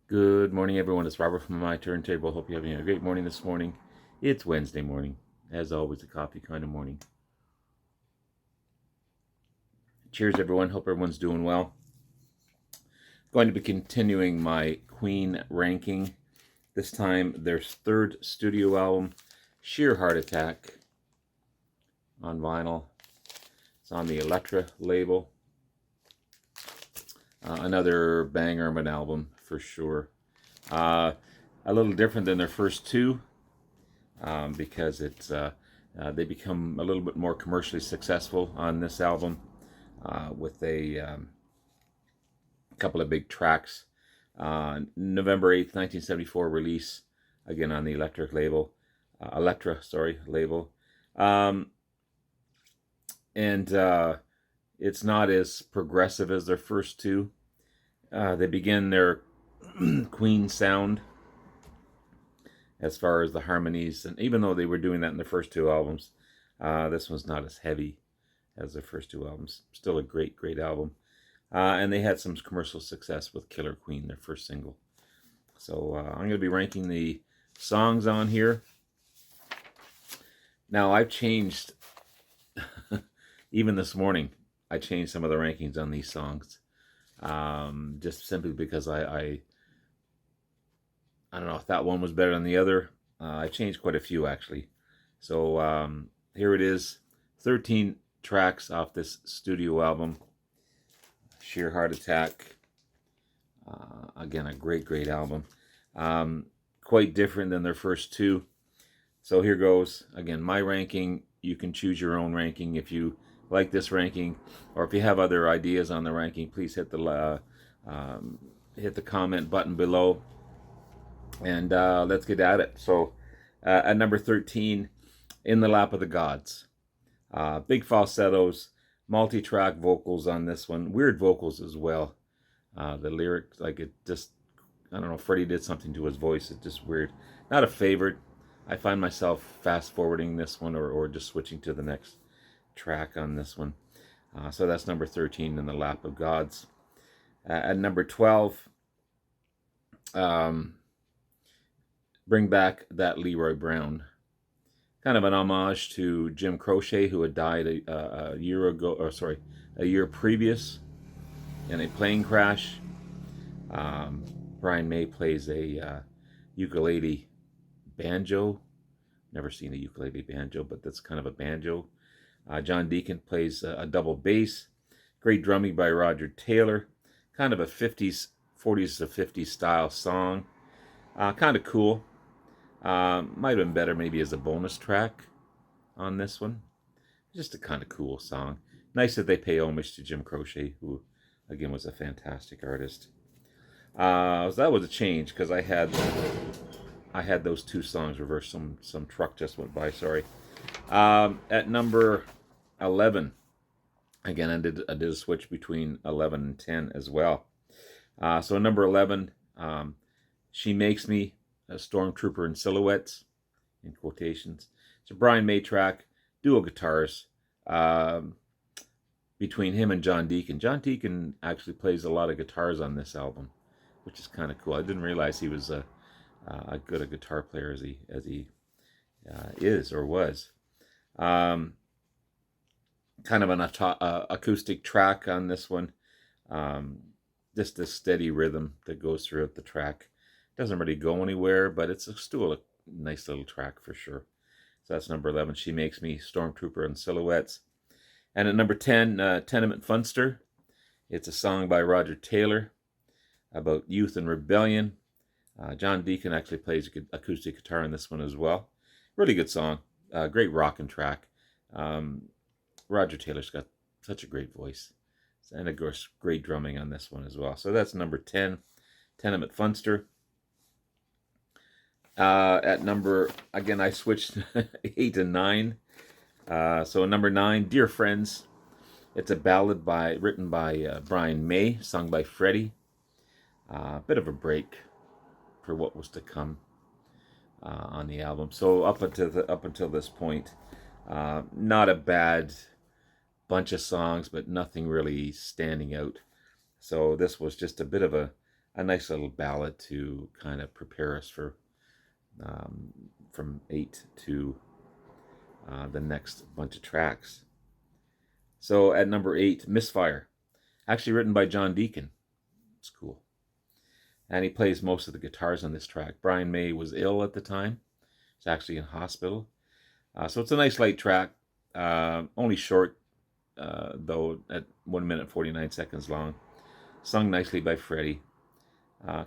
Good morning, everyone. It's Robert from My Turntable. Hope you're having a great morning this morning. It's Wednesday morning. As always, a coffee kind of morning. Cheers, everyone. Hope everyone's doing well. Going to be continuing my Queen ranking. This time, their third studio album, Sheer Heart Attack, on vinyl. It's on the Elektra label. Another banger of an album, for sure. A little different than their first two. Because they become a little bit more commercially successful on this album with a couple of big tracks. November 8th, 1974 release, again on the Elektra label. And it's not as progressive as their first two. They begin their Queen sound as far as the harmonies, and even though they were doing that in the first two albums, this one's not as heavy as their first two albums. Still a great album. And they had some commercial success with Killer Queen, their first single. So I'm going to be ranking the songs on here. Now, I've changed, even this morning, I changed some of the rankings on these songs. Just simply because I don't know if that one was better than the other. I changed quite a few, actually. So here it is. 13 tracks off this studio album. Sheer Heart Attack. Again, a great album. Quite different than their first two. So here goes. Again, my ranking. You can choose your own ranking if you like this ranking, or if you have other ideas on the ranking, please hit the comment button below. And let's get at it. So at number 13, In the Lap of the Gods. Big falsettos, multi-track vocals on this one. Weird vocals as well. The lyrics, like it just, I don't know, Freddie did something to his voice. It's just weird. Not a favorite. I find myself fast forwarding this one or just switching to the next track on this one. So that's number 13, In the Lap of Gods. At number 12, Bring Back That Leroy Brown. Kind of an homage to Jim Croce, who had died a year ago, or sorry, a year previous in a plane crash. Brian May plays a ukulele banjo. Never seen a ukulele banjo, but that's kind of a banjo. John Deacon plays a double bass. Great drumming by Roger Taylor. Kind of a 40s to 50s style song. Kind of cool. Might have been better maybe as a bonus track on this one. Just a kind of cool song. Nice that they pay homage to Jim Croce, who again was a fantastic artist. So that was a change because I had those two songs reversed. Some truck just went by. Sorry. At number 11, again I did a switch between 11 and 10 as well. So number 11, She Makes Me, a Stormtrooper in Silhouettes, in quotations. It's a Brian May track, dual guitars, between him and John Deacon. John Deacon actually plays a lot of guitars on this album, which is kind of cool. I didn't realize he was a good a guitar player as he is or was. Kind of an acoustic track on this one. Just a steady rhythm that goes throughout the track. Doesn't really go anywhere, but it's still a nice little track for sure. So that's number 11, She Makes Me, Stormtrooper and Silhouettes. And at number 10, Tenement Funster. It's a song by Roger Taylor about youth and rebellion. John Deacon actually plays acoustic guitar in this one as well. Really good song. Great rockin' track. Roger Taylor's got such a great voice. And of course, great drumming on this one as well. So that's number 10, Tenement Funster. At number, again, I switched 8 and 9. So number 9, Dear Friends. It's a ballad written by Brian May, sung by Freddie. Bit of a break for what was to come on the album. So up until this point, not a bad bunch of songs, but nothing really standing out. So this was just a bit of a a nice little ballad to kind of prepare us for from 8 to the next bunch of tracks. So at number 8, Misfire, actually written by John Deacon. It's cool. And he plays most of the guitars on this track. Brian May was ill at the time. He's actually in hospital. So it's a nice light track. Only short, though, at 1 minute 49 seconds long. Sung nicely by Freddie.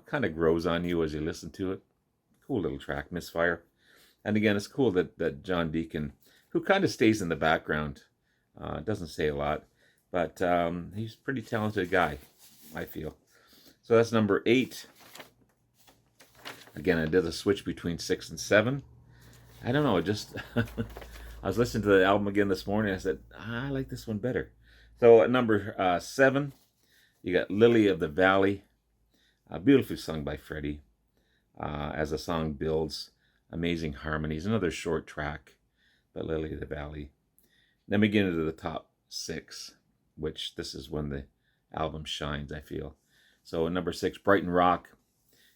Kind of grows on you as you listen to it. Cool little track, Misfire. And again, it's cool that John Deacon, who kind of stays in the background, doesn't say a lot, but he's a pretty talented guy, I feel. So that's number 8. Again, I did a switch between 6 and 7. I don't know, just I was listening to the album again this morning. I said, I like this one better. So at number 7, you got Lily of the Valley, beautifully sung by Freddie. As the song builds, amazing harmonies. Another short track, but Lily of the Valley. Then we get into the top 6, which this is when the album shines, I feel. So at number 6, Brighton Rock.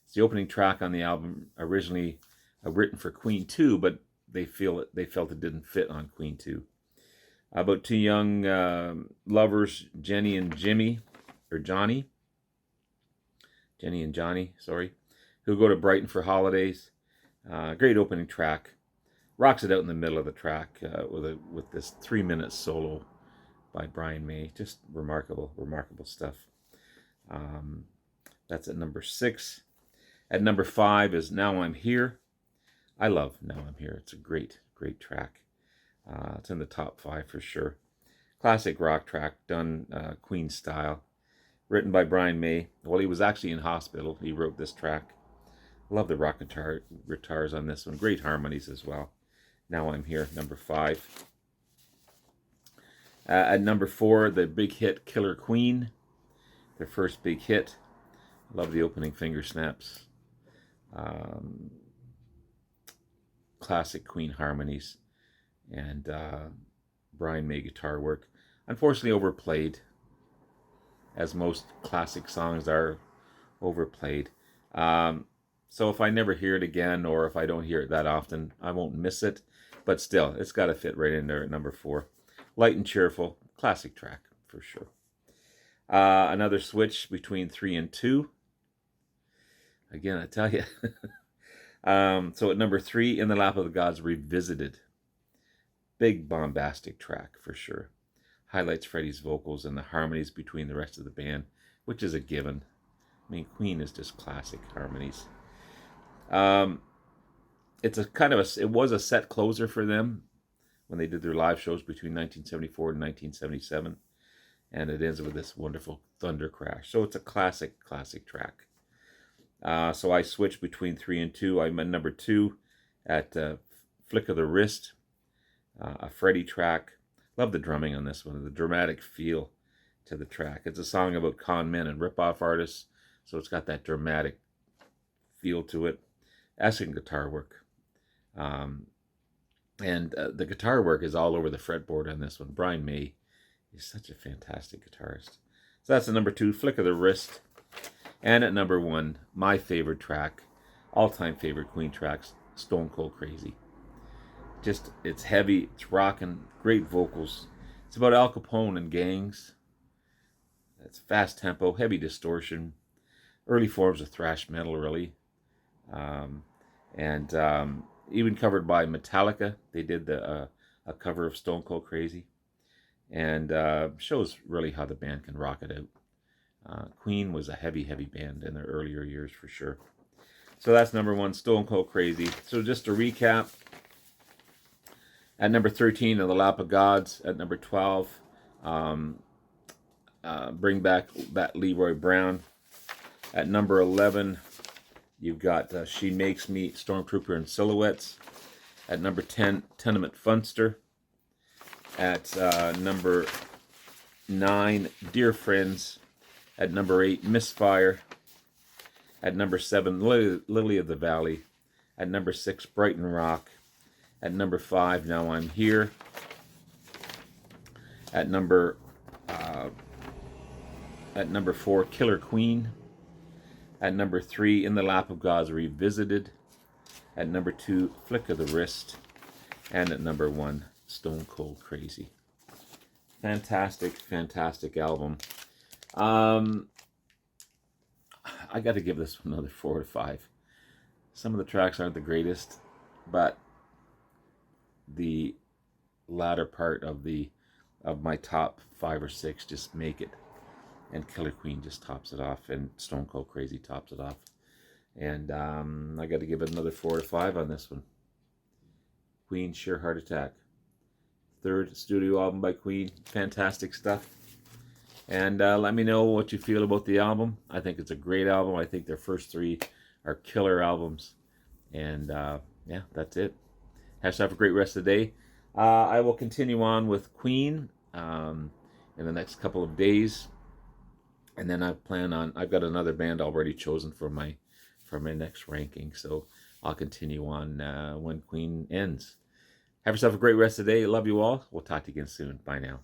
It's the opening track on the album, originally written for Queen 2, but they felt it didn't fit on Queen 2. About two young lovers, Jenny and Johnny, who go to Brighton for holidays. Great opening track. Rocks it out in the middle of the track with this 3-minute solo by Brian May. Just remarkable stuff. That's at number 6. At number 5 is Now I'm Here. I love Now I'm Here. It's a great track. It's in the top 5 for sure. Classic rock track done Queen style. Written by Brian May. While he was actually in hospital, he wrote this track. Love the rock guitars on this one. Great harmonies as well. Now I'm Here, number 5. At number 4, the big hit Killer Queen. Their first big hit. Love the opening finger snaps. Classic Queen harmonies. And Brian May guitar work. Unfortunately overplayed, as most classic songs are overplayed. So if I never hear it again, or if I don't hear it that often, I won't miss it. But still, it's got to fit right in there at number 4. Light and cheerful, classic track for sure. Another switch between 3 and 2. Again, I tell you. So at number 3, In the Lap of the Gods Revisited. Big bombastic track for sure. Highlights Freddie's vocals and the harmonies between the rest of the band, which is a given. I mean, Queen is just classic harmonies. It's a kind of it was a set closer for them when they did their live shows between 1974 and 1977, and it ends with this wonderful thunder crash. So it's a classic track. So I switched between 3 and 2. I'm at number 2 at Flick of the Wrist, a Freddie track. Love the drumming on this one, the dramatic feel to the track. It's a song about con men and rip-off artists, so it's got that dramatic feel to it. Excellent guitar work. And the guitar work is all over the fretboard on this one. Brian May is such a fantastic guitarist. So that's the number 2, Flick of the Wrist. And at number 1, my favorite track, all-time favorite Queen tracks, Stone Cold Crazy. Just, it's heavy, it's rocking, great vocals. It's about Al Capone and gangs. It's fast tempo, heavy distortion, early forms of thrash metal, really. Even covered by Metallica. They did a cover of Stone Cold Crazy. And shows really how the band can rock it out. Queen was a heavy band in their earlier years for sure. So that's number 1, Stone Cold Crazy. So just to recap, at number 13, In the Lap of Gods. At number 12, Bring Back That Leroy Brown. At number 11, you've got She Makes Me, Stormtrooper and Silhouettes. At number 10, Tenement Funster. At number 9, Dear Friends. At number 8, Misfire. At number 7, Lily of the Valley. At number 6, Brighton Rock. At number 5, Now I'm Here. At number 4, Killer Queen. At number 3, In the Lap of Gods Revisited. At number 2, Flick of the Wrist. And at number 1, Stone Cold Crazy. Fantastic, fantastic album. I got to give this one another 4 to 5. Some of the tracks aren't the greatest, but the latter part of my top 5 or 6 just make it. And Killer Queen just tops it off, and Stone Cold Crazy tops it off. And I got to give it another 4 to 5 on this one. Queen, Sheer Heart Attack. 3rd studio album by Queen. Fantastic stuff. And let me know what you feel about the album. I think it's a great album. I think their first 3 are killer albums. And yeah, that's it. Have yourself a great rest of the day. I will continue on with Queen in the next couple of days. And then I've got another band already chosen for my next ranking. So I'll continue on when Queen ends. Have yourself a great rest of the day. Love you all. We'll talk to you again soon. Bye now.